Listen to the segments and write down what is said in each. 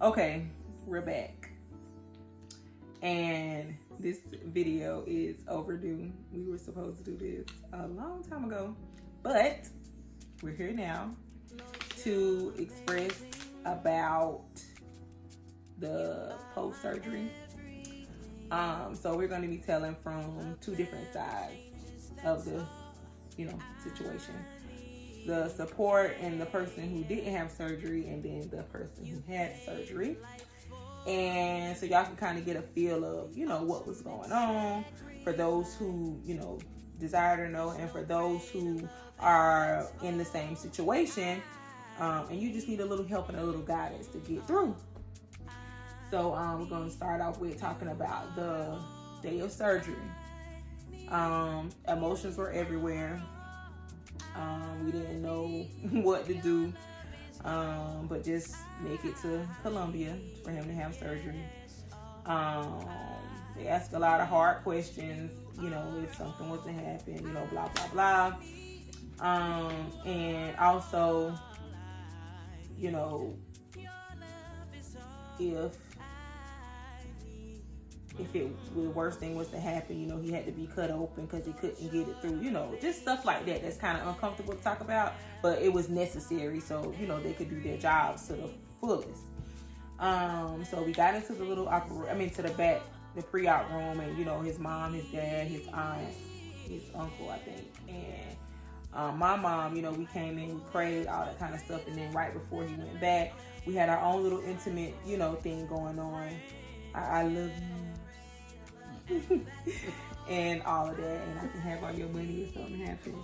Okay, we're back. And this video is overdue. We were supposed to do this a long time ago, but we're here now to express about the post-surgery. So we're going to be telling from two different sides of the, situation. The support and the person who didn't have surgery, and then the person who had surgery. And so y'all can kind of get a feel of, what was going on for those who, desire to know, and for those who are in the same situation, and you just need a little help and a little guidance to get through. So we're going to start off with talking about the day of surgery. Emotions were everywhere. We didn't know what to do, but just make it to Columbia for him to have surgery. They asked a lot of hard questions, if something was to happen, blah, blah, blah. And also, if the worst thing was to happen, he had to be cut open because he couldn't get it through, just stuff like that. That's kind of uncomfortable to talk about, but it was necessary so, they could do their jobs to the fullest. So we got into the to the back, the pre-op room, and, his mom, his dad, his aunt, his uncle, I think, and my mom, we came in, we prayed, all that kind of stuff, and then right before he went back, we had our own little intimate, thing going on. I love you. And all of that, and I can have all your money if something happens,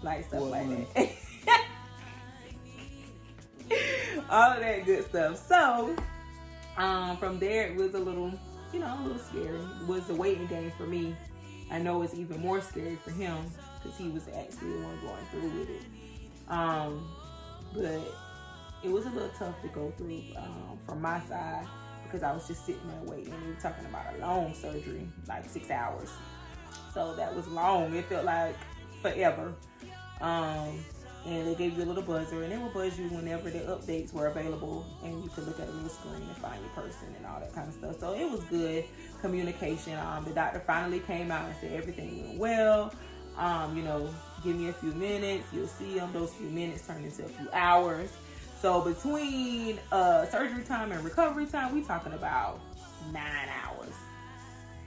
like stuff like that. All of that good stuff. So from there, it was a little scary. It was a waiting game for me. I know it's even more scary for him because he was actually the one going through with it. But it was a little tough to go through from my side, because I was just sitting there waiting. We were talking about a long surgery, like 6 hours. So that was long. It felt like forever. And they gave you a little buzzer, and they will buzz you whenever the updates were available, and you could look at a little screen and find your person and all that kind of stuff. So it was good communication. The doctor finally came out and said everything went well. Give me a few minutes. You'll see them. Those few minutes turned into a few hours. So between surgery time and recovery time, we talking about 9 hours.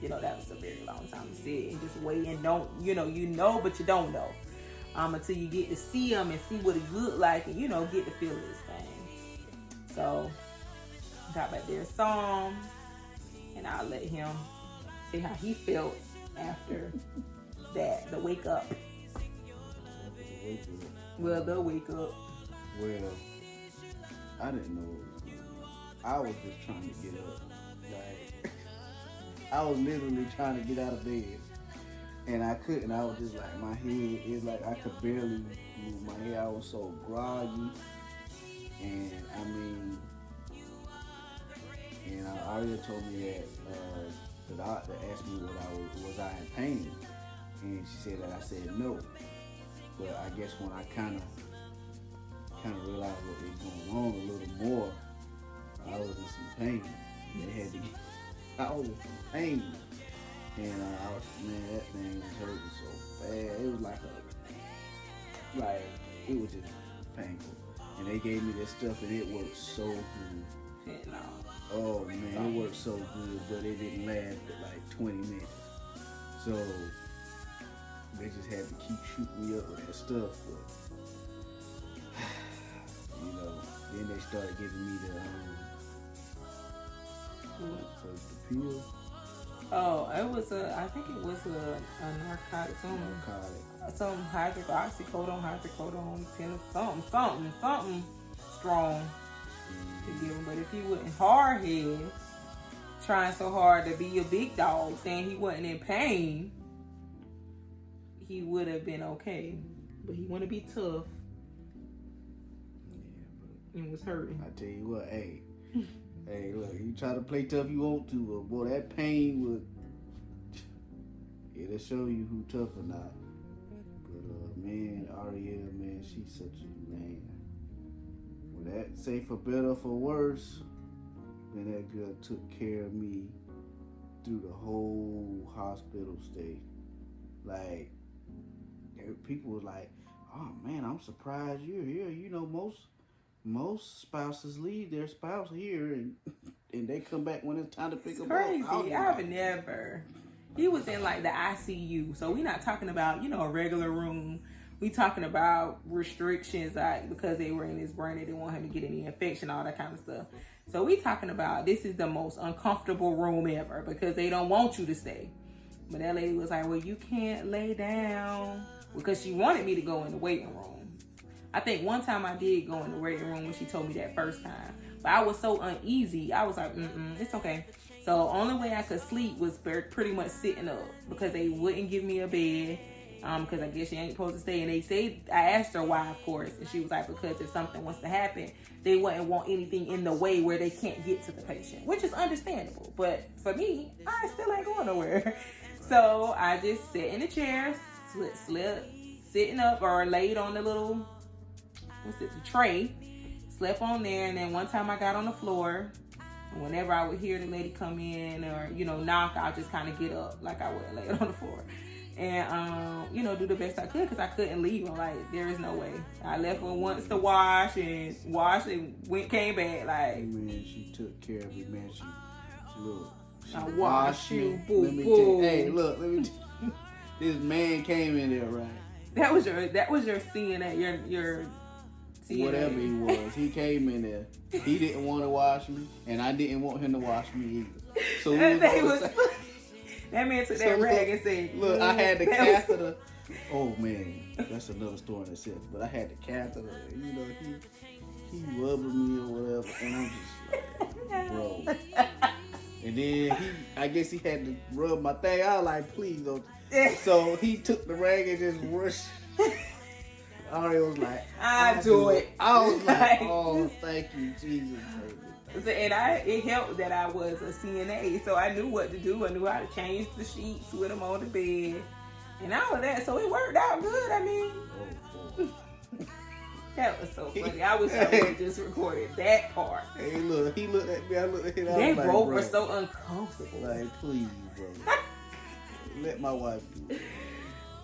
That was a very long time to sit and just wait and don't, but you don't know. Until you get to see him and see what he looked like and, get to feel this thing. So, got back there, saw him, and I'll let him see how he felt after that, the wake up. Well, the wake up. Well, I didn't know what was going on. I was just trying to get up. Like, I was literally trying to get out of bed. And I couldn't. I was just like, my head is like, I could barely move my head. I was so groggy. And Aria told me that the doctor asked me was I in pain? And she said that I said no. But I guess when I kind of realized what was going on a little more, I was in some pain. I was in some pain. And that thing was hurting so bad. It was it was just painful. And they gave me this stuff and it worked so good. Oh man, it worked so good, but it didn't last but like 20 minutes. So they just had to keep shooting me up with that stuff. But then they started giving me the pill. Oh, I think it was a narcotic, some hydrocodone, something strong to give him. But if he wasn't hard head, trying so hard to be a big dog, saying he wasn't in pain, he would have been okay. But he want to be tough. Yeah, but it was hurting. I tell you what, hey. Hey, look, you try to play tough you want to, but boy, that pain it'll show you who tough or not. But man, Ariel, man, she's such a man. Well, that say for better or for worse, Man, that girl took care of me through the whole hospital stay. Like, people was like, "Oh man, I'm surprised you're here." You know, most spouses leave their spouse here, and they come back when it's time to pick It's them crazy. up. I've never. He was in like the ICU, so we're not talking about a regular room. We talking about restrictions, like because they were in his brain, they didn't want him to get any infection, all that kind of stuff. So we talking about this is the most uncomfortable room ever because they don't want you to stay. But that lady was like, "Well, you can't lay down," because she wanted me to go in the waiting room. I think one time I did go in the waiting room when she told me that first time, but I was so uneasy. I was like, "It's okay." So only way I could sleep was pretty much sitting up because they wouldn't give me a bed. Because I guess she ain't supposed to stay. And they say, I asked her why, of course, and she was like, because if something was to happen, they wouldn't want anything in the way where they can't get to the patient, which is understandable. But for me, I still ain't going nowhere. So I just sat in the chair, slept, sitting up or laid on the little, the tray, slept on there. And then one time I got on the floor. And whenever I would hear the lady come in or, knock, I'll just kind of get up like I would lay it on the floor. And, do the best I could because I couldn't leave him. Like, there is no way. I left him once to wash and came back. Like, man, she took care of me, man. She I washed you, boo, let me boo. tell you, hey, look, let me tell you, this man came in there, right? That was your CNA, your CNA. Whatever he was, he came in there. He didn't want to wash me, and I didn't want him to wash me either. So that man took that rag and said, "Look, I had the catheter." Oh man, that's another story in itself. But I had the catheter. He rubbing me or whatever, and I'm just like, bro. And then I guess he had to rub my thing. I was like, please don't. So he took the rag and just rushed. I was like, I do it. I was like, oh, thank you, Jesus, baby. And it helped that I was a CNA, so I knew what to do. I knew how to change the sheets with them on the bed and all of that. So it worked out good. I mean, that was so funny. I wish I would have just recorded that part. Hey, look, he looked at me. I looked at him. They like, both were so uncomfortable. Like, please, bro, let my wife do it.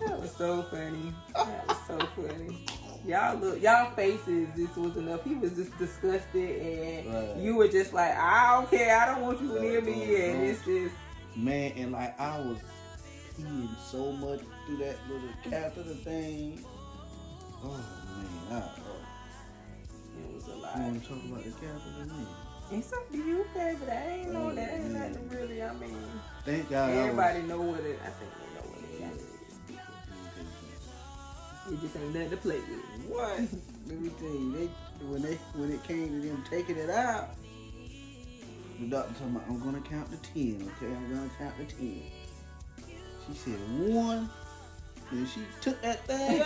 That was so funny. That was so funny. Y'all faces, this was enough. He was just disgusted, and you were just like, I don't care. I don't want you near me. And it's just man, and like I was peeing so much through that little catheter thing. Oh man, it was a lot. You want to talk about the catheter, man? It's up to you, but I ain't know that. Ain't nothing really. I mean, thank God. Everybody know what it. I think they know what it is. It just ain't nothing to play with. What? Let me tell you, when it came to them taking it out, the doctor told me, I'm gonna count to 10, okay? I'm gonna count to 10. She said 1, and she took that thing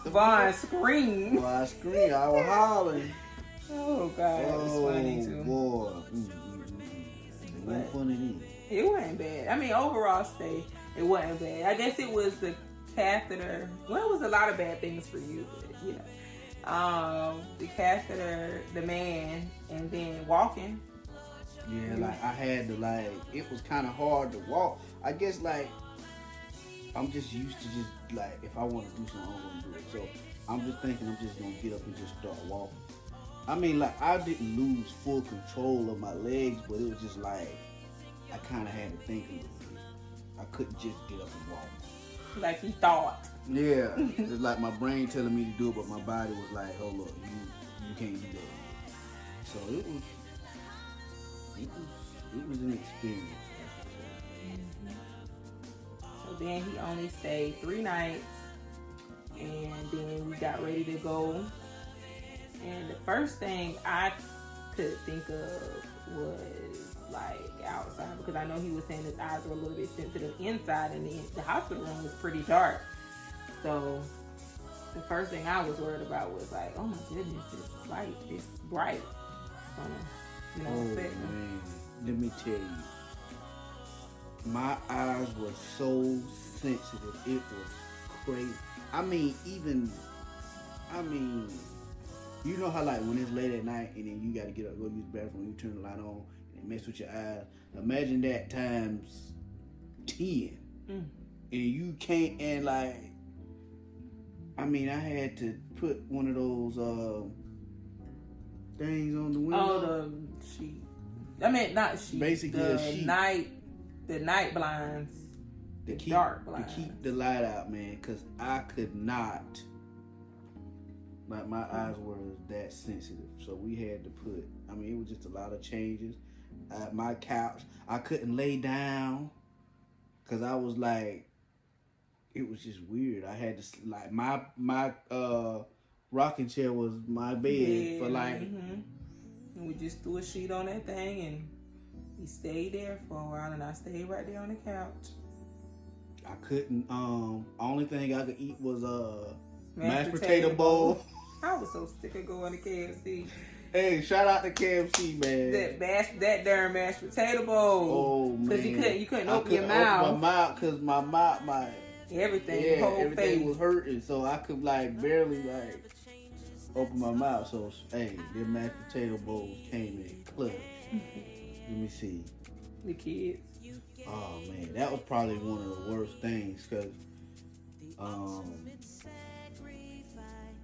out. Vaughn screamed. Well, I screamed. I was hollering. Oh God, that was funny too. Boy. It wasn't funny then. It wasn't bad. I mean, overall stay. It wasn't bad. I guess it was the catheter. Well, it was a lot of bad things for you, but the catheter, the man, and then walking. Yeah, like I had to it was kind of hard to walk. I guess I'm just used to just if I want to do something, I'm gonna do it. So I'm just thinking I'm just gonna get up and just start walking. I mean, I didn't lose full control of my legs, but it was just I kind of had to think a little bit. I couldn't just get up and walk. Like you thought. Yeah. It's like my brain telling me to do it, but my body was like, hold up, you can't do that. So it was an experience. So then he only stayed 3 nights, and then we got ready to go. And the first thing I could think of was outside, because I know he was saying his eyes were a little bit sensitive inside, and the hospital room was pretty dark. So the first thing I was worried about was oh my goodness, this light, it's bright. It's gonna, affect him. Man, let me tell you, my eyes were so sensitive. It was crazy. I mean, You know how like when it's late at night and then you got to get up, go use the bathroom, you turn the light on and it mess with your eyes. Imagine that times 10, and you can't. And like, I mean, I had to put one of those things on the window. Oh, the sheet. I mean, not sheet. Basically, the a sheet. The night blinds. Dark blinds. To keep the light out, man, because I could not. Like, my eyes were that sensitive. So we had to put, I mean, it was just a lot of changes. My couch, I couldn't lay down because I was like, it was just weird. I had to, like, my rocking chair was my bed for like. And we just threw a sheet on that thing and we stayed there for a while, and I stayed right there on the couch. I couldn't, only thing I could eat was mashed potato bowl. I was so sick of going to KFC. Hey, shout out to KFC, man. That darn mashed potato bowl. Oh man, because you couldn't open your mouth. Open my mouth because my mouth, everything, whole everything face was hurting, so I could like barely like open my mouth. So hey, them mashed potato bowls came in clutch. Let me see. The kids. Oh man, that was probably one of the worst things because,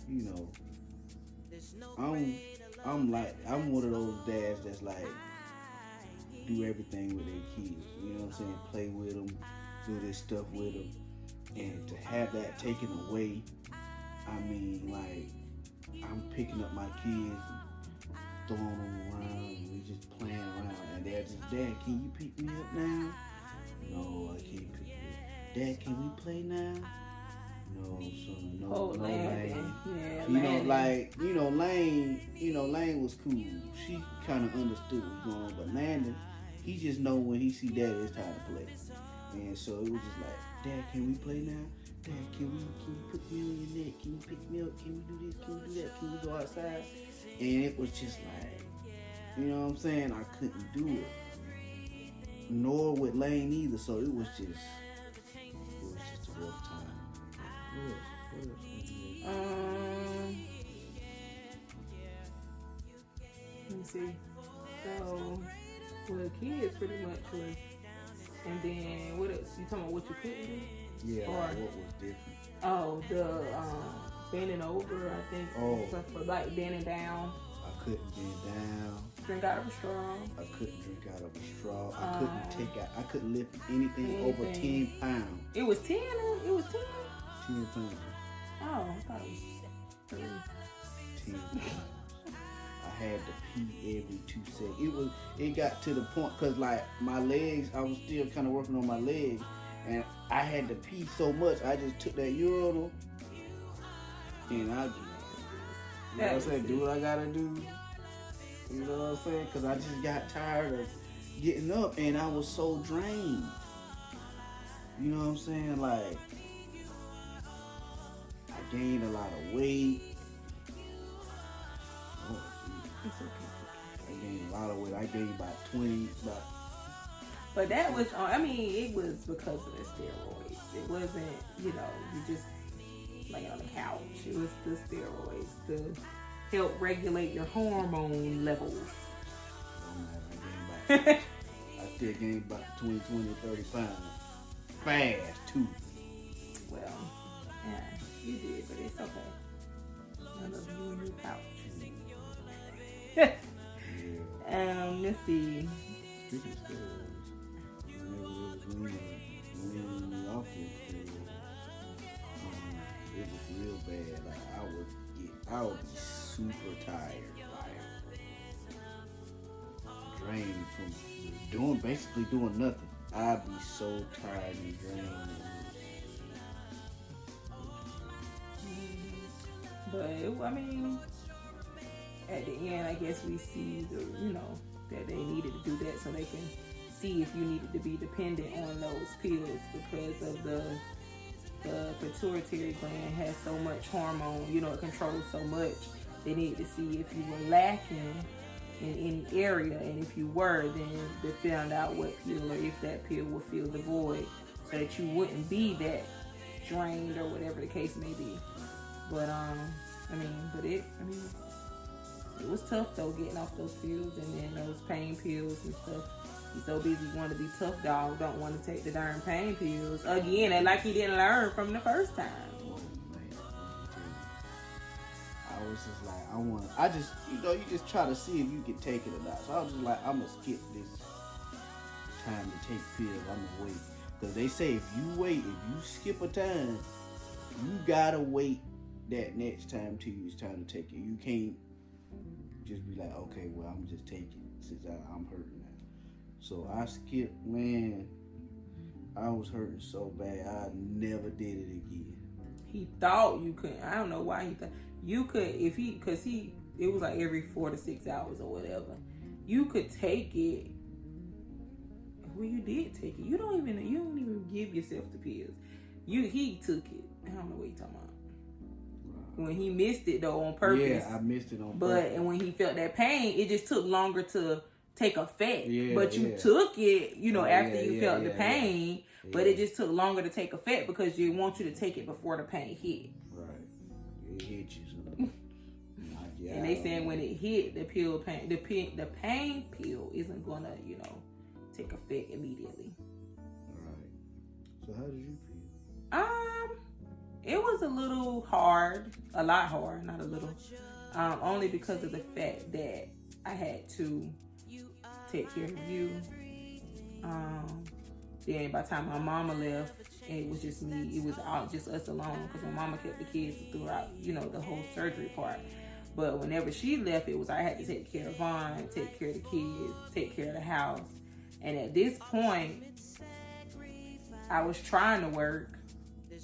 you know, I'm one of those dads that's like do everything with their kids. You know what I'm saying? Play with them, do this stuff with them, and to have that taken away, I mean, like I'm picking up my kids, and throwing them around, and we just playing around, and they're just, Dad, can you pick me up now? No, I can't pick you up. Dad, can we play now? No, son, no, Lane. Yeah, Lane was cool. She kind of understood what was going on, but Landon, he just know when he see Dad, it's time to play. And so it was just like, Dad, can we play now? Dad, can you put me on your neck? Can you pick me up? Can we do this? Can we do that? Can we go outside? And it was just like, you know what I'm saying? I couldn't do it. Nor with Lane either. So it was just a rough time. What else? Let me see. So, well, kids pretty much was, and then what else? You talking about what you couldn't do? Yeah, or what was different? Oh, the bending over, I think. Oh, stuff for like bending down. I couldn't bend down. Drink out of a straw. I couldn't drink out of a straw. I couldn't lift anything over 10 pounds. It was 10? It was 10? 10 pounds. Oh, I thought it was 3. 10 pounds. I had to pee every 2 seconds. It got to the point, cause like my legs, I was still kind of working on my legs, and I had to pee so much, I just took that urinal, and I, you know what I'm saying, do what I gotta do. You know what I'm saying? Because I just got tired of getting up and I was so drained. You know what I'm saying? Like, I gained a lot of weight. Oh, it's okay. I gained a lot of weight. I gained about 20. But that was, I mean, it was because of the steroids. It wasn't, you just laying on the couch. It was the steroids to help regulate your hormone levels. I still gained about 20, 30 pounds. Fast, too. Well, yeah, you did, but it's okay. I love you and your couch. Yeah. Let's see. Speaking of steroids, whenever it was leaning in the office, it was real bad. Like, I would be super tired, like drained from basically doing nothing. I'd be so tired and drained. But I mean, at the end, I guess we see that they needed to do that so they can see if you needed to be dependent on those pills because of the pituitary gland has so much hormone, it controls so much. They needed to see if you were lacking in any area, and if you were, then they found out what pill or if that pill will fill the void so that you wouldn't be that drained or whatever the case may be. But It was tough though getting off those pills and then those pain pills and stuff. He's so busy wanting to be tough dog, don't want to take the darn pain pills again, and like he didn't learn from the first time. Oh man, I was just like, I just, you just try to see if you can take it or not. So I was just like, I'm gonna skip this time to take pills. I'm gonna wait, because they say if you skip a time, you gotta wait that next time till it's time to take it. You can't just be like, okay, well, I'm just taking it since I'm hurting now. So I skipped, man. I was hurting so bad, I never did it again. He thought you couldn't. I don't know why he thought you could, because it was like every 4 to 6 hours or whatever. You could take it. Well, you did take it. You don't even give yourself the pills. He took it. I don't know what you're talking about. When he missed it though on purpose. Yeah, I missed it on purpose. But and when he felt that pain, it just took longer to take effect. Yeah, but you took it, after you felt the pain. Yeah. But it just took longer to take effect because you want you to take it before the pain hit. Right. It hit you. So and they saying when it hit the pain pill isn't gonna, take effect immediately. Right. So how did you feel? It was a little hard, a lot hard, not a little. Only because of the fact that I had to take care of you. Then by the time my mama left, it was just me. It was just us alone because my mama kept the kids throughout, the whole surgery part. But whenever she left, it was I had to take care of Vaughn, take care of the kids, take care of the house. And at this point, I was trying to work,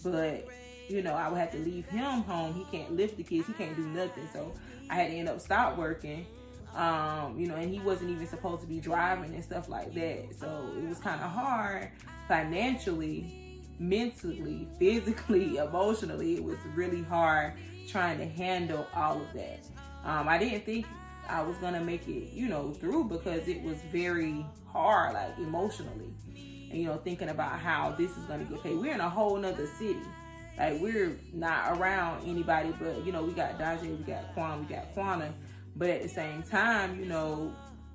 but I would have to leave him home. He can't lift the kids. He can't do nothing. So I had to end up stop working. And he wasn't even supposed to be driving and stuff like that. So it was kind of hard financially, mentally, physically, emotionally. It was really hard trying to handle all of that. I didn't think I was going to make it, through because it was very hard, like emotionally. And, thinking about how this is going to get paid. We're in a whole nother city. Like, we're not around anybody, but, we got Daje, we got Quan, we got Quana. But at the same time,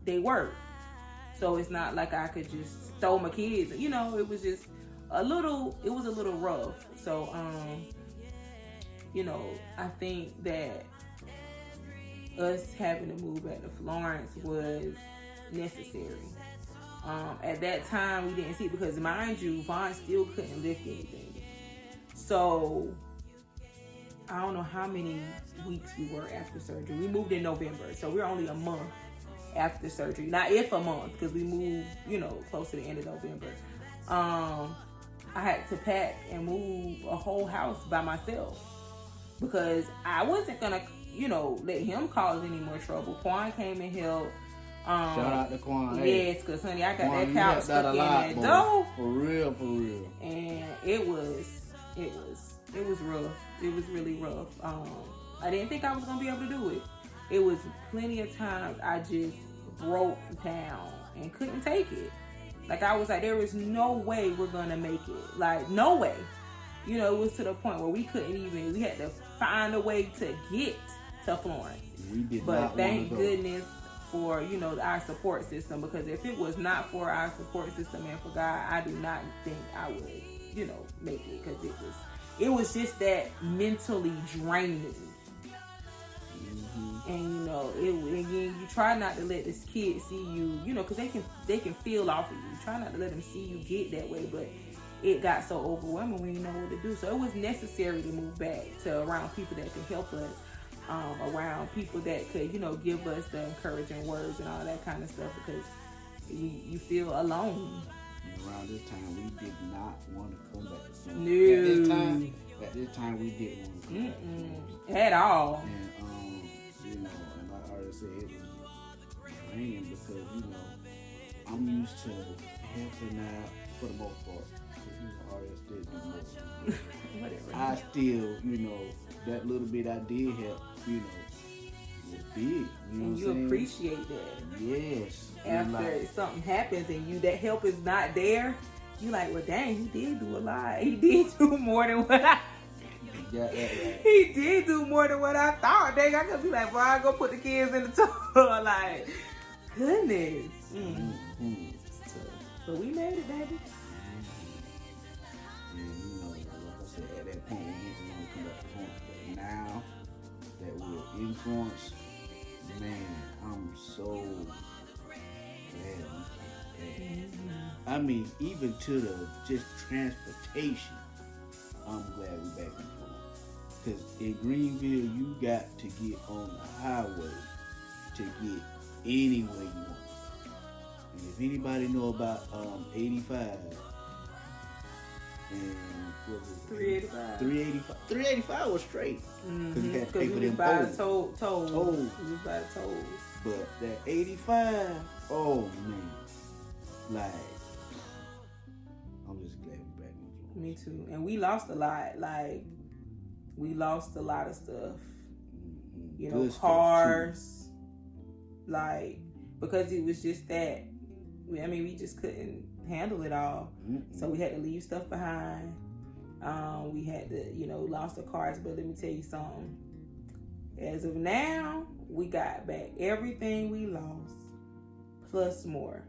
they work. So it's not like I could just throw my kids. It was just a little rough. So, I think that us having to move back to Florence was necessary. At that time, we didn't see it because, mind you, Vaughn still couldn't lift anything. So, I don't know how many weeks we were after surgery. We moved in November, so we're only a month after surgery. Not if a month, because we moved, close to the end of November. I had to pack and move a whole house by myself because I wasn't gonna, let him cause any more trouble. Quan came and helped. Shout out to Quan. Yes, because honey, I got Quan, that couch stuck in that door. For real. And it was rough. It was really rough. I didn't think I was gonna be able to do it. It was plenty of times I just broke down and couldn't take it. Like I was like, there is no way we're gonna make it. Like no way. It was to the point where we had to find a way to get to Florence. But thank goodness for, our support system, because if it was not for our support system and for God, I do not think I would, make it, because it was just that mentally draining. Mm-hmm. And again, you try not to let this kid see you, because they can feel off of you. You try not to let them see you get that way, but it got so overwhelming when you know what to do. So it was necessary to move back to around people that could help us, around people that could, give us the encouraging words and all that kind of stuff, because you feel alone. Around this time, we did not want to come back to Florence. No. At this time, we didn't want to come back to Florence. At all. And, and like I already said, it was draining because, I'm used to helping out for the most part. Whatever. I still, that little bit I did help, was big. And you appreciate that. Yes. After something happens and that help is not there, you're like, well, dang, he did do a lot. He did do more than what I. got that right. He did do more than what I thought. Dang, I could be like, boy, I go put the kids in the tour. Like, goodness. It's tough. But we made it, baby. And you know, like I said, at that point, we didn't want to come back to front. But now that we're influenced, man, I'm so glad. I mean, even to the just transportation, I'm glad we're back in front. Because in Greenville, you got to get on the highway to get anywhere you want. And if anybody know about 85 and what was it? 385. 385. 385 was straight. Because you had to pay for we them was by the tolls. tolls. Tolls. We was by the tolls. But that 85, oh man, like, I'm just glad we're back in Florida. Me too. And we lost a lot. Like, we lost a lot of stuff. You know, Good cars. Like, because it was just that. I mean, we just couldn't handle it all. So we had to leave stuff behind. We had to, you know, lost the cars. But let me tell you something. As of now, we got back everything we lost, plus more.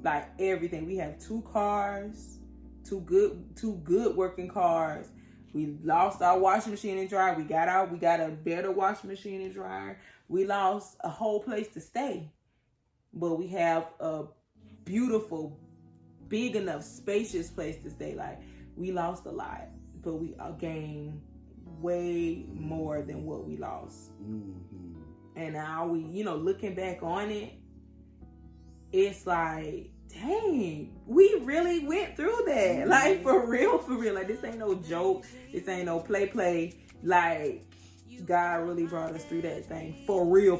Like everything. We have 2 cars, two good working cars. We lost our washing machine and dryer. We got a better washing machine and dryer. We lost a whole place to stay, but we have a beautiful, big enough, spacious place to stay. Like, we lost a lot, but we gained way more than what we lost. And now we, you know, looking back on it, it's like, dang, we really went through that. Like, for real. Like, this ain't no joke. This ain't no play. Like, God really brought us through that thing. For real.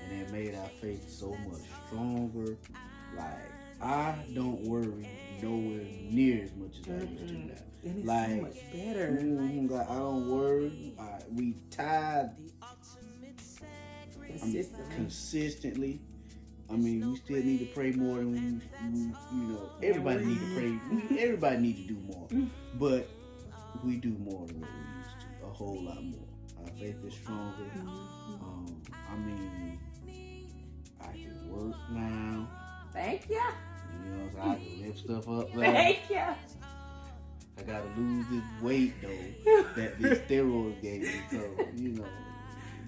And it made our faith so much stronger. Like, I don't worry nowhere near as much as I used to now. And it's like, so much better. Like, I don't worry. We tied consistently. I mean, we still need to pray more than we you know, everybody need to pray. Everybody need to do more. But we do more than what we used to. A whole lot more. Our faith is stronger. I mean, I can work now. Thank you. You know, so I can lift stuff up now. Thank you. I gotta lose this weight though that these steroids gave me. So, you know,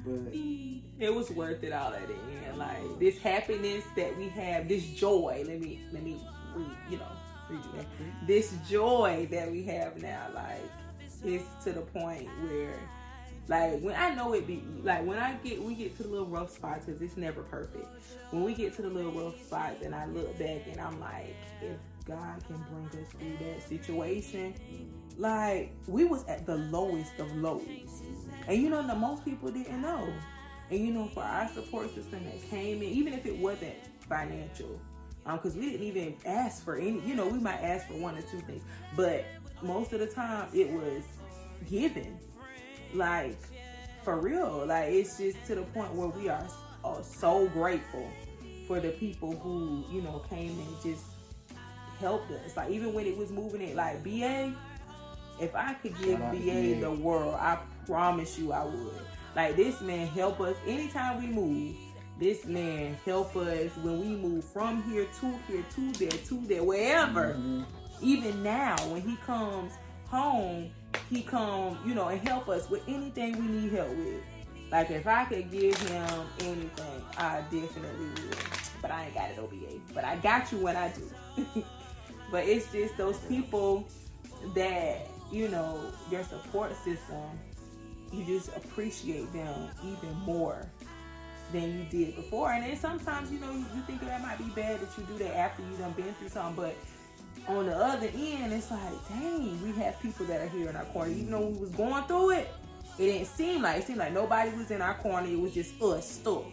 but it was worth it all at the end. Like, this happiness that we have, this joy. Let me read that. This joy that we have now, like, it's to the point where, like, when I know it be like when we get to the little rough spots, because it's never perfect. When we get to the little rough spots, and I look back and I'm like, if God can bring us through that situation, like, we was at the lowest of lows, and you know, most people didn't know. And you know, for our support system that came in, even if it wasn't financial, because we didn't even ask for any. You know, we might ask for 1 or 2 things, but most of the time it was given. Like, for real. Like, it's just to the point where we are so grateful for the people who, you know, came and just helped us. Like, even when it was moving it, like, BA, if I could give BA the world, I promise you I would. Like, this man help us anytime we move. This man help us when we move from here to there, wherever. Even now, when he comes home, he come, you know, and help us with anything we need help with. Like, if I could give him anything, I definitely would. But I ain't got it, OBA. But I got you when I do. But it's just those people that, you know, their support system, you just appreciate them even more than you did before. And then sometimes, you know, you think that might be bad that you do that after you done been through something, but on the other end, it's like, dang, we have people that are here in our corner. Even though we was going through it, it seemed like nobody was in our corner. It was just us stuck.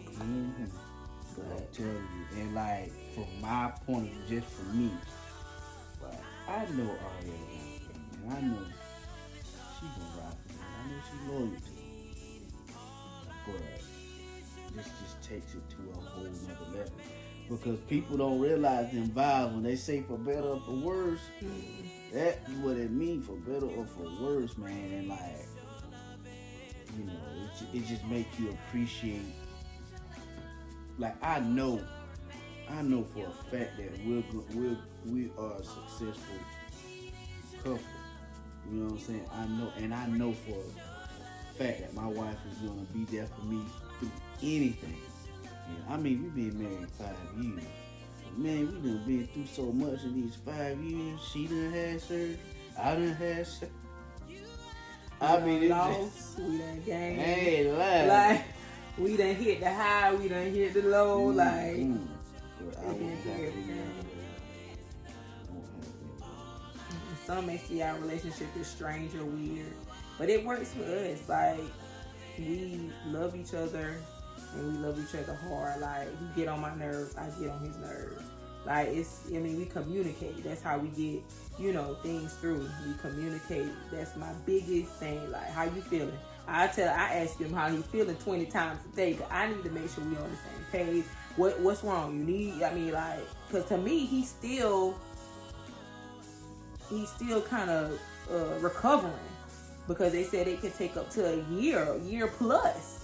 But I tell you, and like, from my point of view, just for me, like, I know Ariana, and I know she gonna ride for me. I know she's loyal to me. But this just takes it to a whole nother level. Because people don't realize them vibes when they say for better or for worse. That's what it means, for better or for worse, man. And like, you know, it just makes you appreciate. Like I know for a fact that we are a successful couple. You know what I'm saying? I know for a fact that my wife is gonna be there for me through anything. And I mean, we've been married 5 years. Man, we done been through so much in these 5 years. She done had surgery. I done had surgery. I mean, lost, we done gained. Hey, like we done hit the high, we done hit the low. Mm-hmm. Like, but I won't have everything. Some may see our relationship as strange or weird, but it works for us. Like, we love each other and we love each other hard. Like, he get on my nerves, I get on his nerves. Like, we communicate. That's how we get, things through. We communicate. That's my biggest thing. Like, how you feeling? I ask him how he feeling 20 times a day. Cause I need to make sure we on the same page. What's wrong? You need, cause to me, he's still kind of recovering, because they said it could take up to a year plus,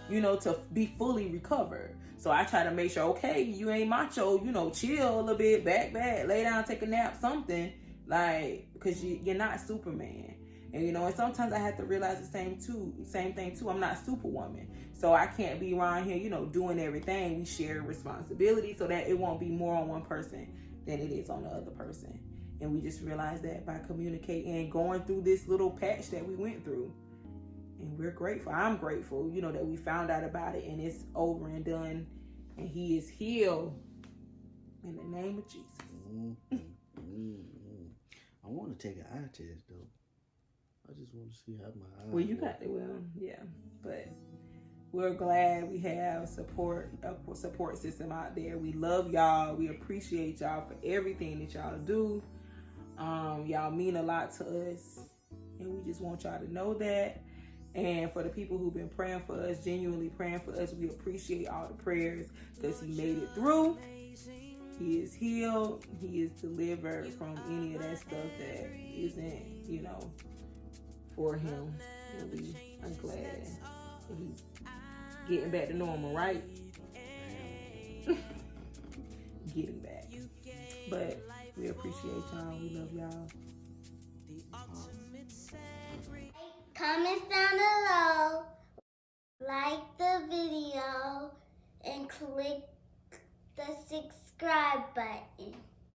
to be fully recovered. So I try to make sure, okay, you ain't macho, chill a little bit, back, lay down, take a nap, something, like, because you're not Superman. And, and sometimes I have to realize the same thing too. I'm not Superwoman. So I can't be around here, doing everything. We share responsibility so that it won't be more on one person than it is on the other person. And we just realized that by communicating and going through this little patch that we went through. And we're grateful. I'm grateful, that we found out about it and it's over and done. And he is healed in the name of Jesus. I want to take an eye test, though. I just want to see how my eyes Well, you got it. Well, yeah. But we're glad we have a support system out there. We love y'all. We appreciate y'all for everything that y'all do. Y'all mean a lot to us, and we just want y'all to know that. And for the people who've been praying for us, genuinely praying for us, we appreciate all the prayers, because he made it through. He is healed. He is delivered from any of that stuff that isn't, for him. And I'm glad that he's getting back to normal, right? Getting back. But we appreciate y'all. We love y'all. Comments down below, like the video, and click the subscribe button.